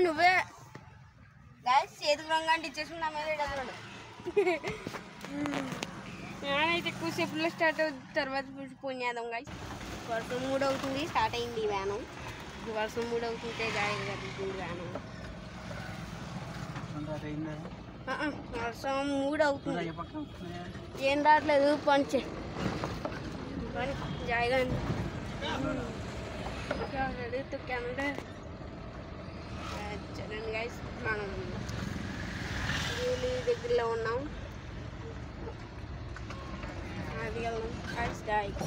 నువ్వే గాయస్ చేతికి రంగు అంటే ఇచ్చేసి నా మీద ఎడగలడు. నేనైతే ఎక్కువసేపులో స్టార్ట్ అవుతుంది, తర్వాత ఫోన్ చేద్దాం గాయస్. వర్షం 3 అవుతుంది, స్టార్ట్ అయింది ఈ వ్యాను. వర్షం 3 అవుతుంటే గాయస్ కదులుతుంది వ్యాను. వర్షం 3 అవుతుంది, ఏం రావట్లేదు. పంచే పని జాయిగా తొక్కానంటే చూడండి గైస్, మనం ఊలి దగ్గరలో ఉన్నాం. అది వెళ్దాం గైస్.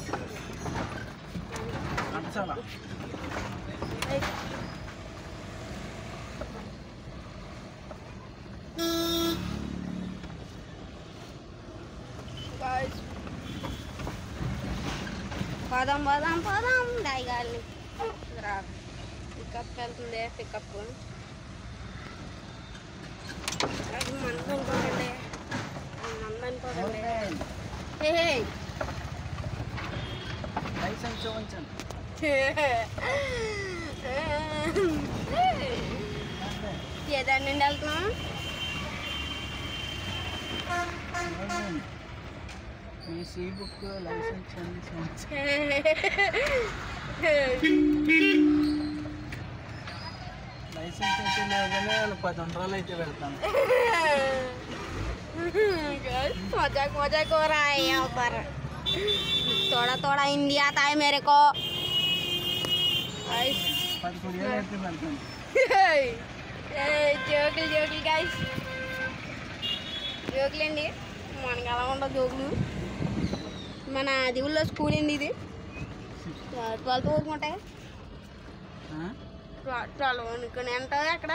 పదం పదం పదం దాయిగాలి పికప్ వెళ్తుంది. పికప్ అది మంది అనుకోకండి, మంది అనుకోకండి. ఏదాన్ని నుండి వెళ్తున్నాం. सी बुक लाइसेंस लाइसेंस అయితే లేవగానే 10 రోజులు అయితే వెళ్తాను. मजाक मजाक हो रहा है यहाँ पर, थोड़ा थोड़ा हिंदी आता है मेरे को. జోకులు జోకులు గైస్, జోకులండి. మనకు అలా ఉండదు జోకులు. మన దిగుల్లో స్కూల్ అండి ఇది. 12th వరకు ఉంటాయి. 12 అనుకుని ఉంటుంది అక్కడ.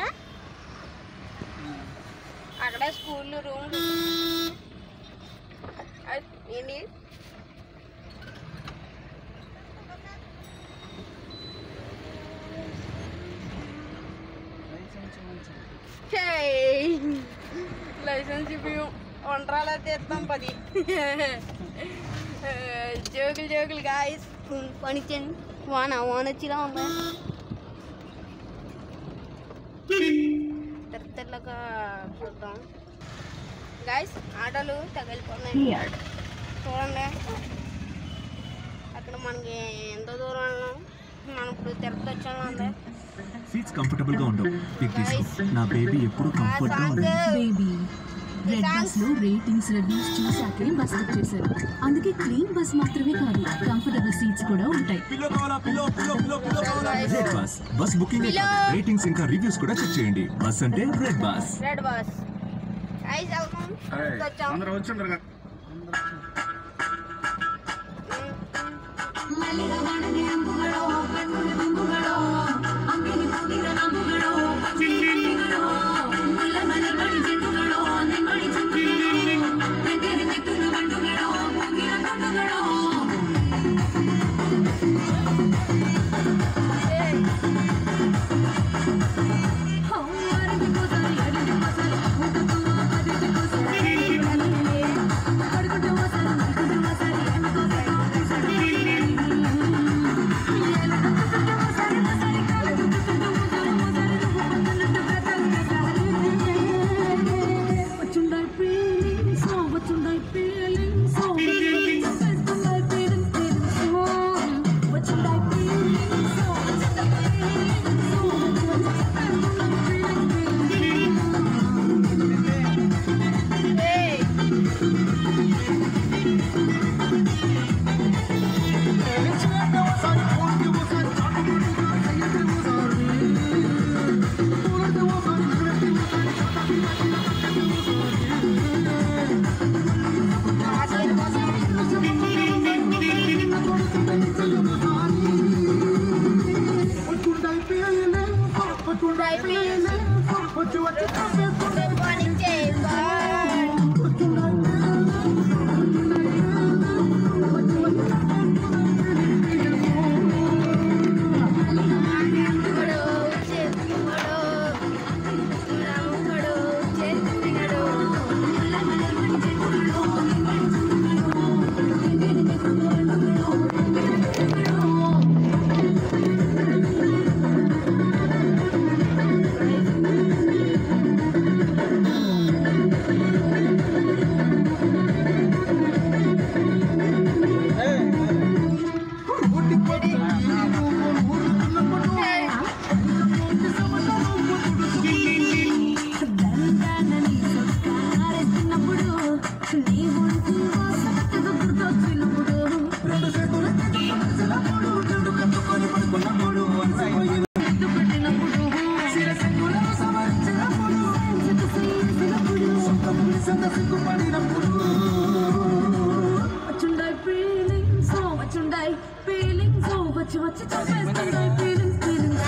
అక్కడ స్కూల్ రూమ్ ఏంటి. లైసెన్స్ ఇవి వంటరాలు అయితే ఇస్తాం 10. జోకులు జోకులు గాయస్. పనిచేయండి. వాన వచ్చేలా ఉంది. తెల్లగా చూద్దాం గాయస్. ఆటోలు తగిలిపోతున్నాయి చూడండి. అక్కడ మనకి ఎంత దూరం వెళ్ళాం. మనం ఇప్పుడు తిరుపతి వచ్చాము అంతే. సీట్స్ కంఫర్టబుల్ గా ఉండవు. నా బేబీ ఎప్పుడు కంఫర్ట్ గా ఉంది. బేబీ రెడ్ బస్ లో రేటింగ్స్ రివ్యూస్ చూసాకే బస్ బుక్ చేశారు. అందుకే క్లీన్ బస్ మాత్రమే కాదు, కంఫర్టబుల్ సీట్స్ కూడా ఉంటాయి. Red bus bus booking ratings ఇంకా రివ్యూస్ కూడా చెక్ చేయండి. బస్ అంటే red bus. Red bus guys welcome. అందరూ వచ్చారు. ఫీలింగ్స్ వచ్చి వచ్చి చంపేస్తున్నాయి ఫీలింగ్స్ ఫీలింగ్స్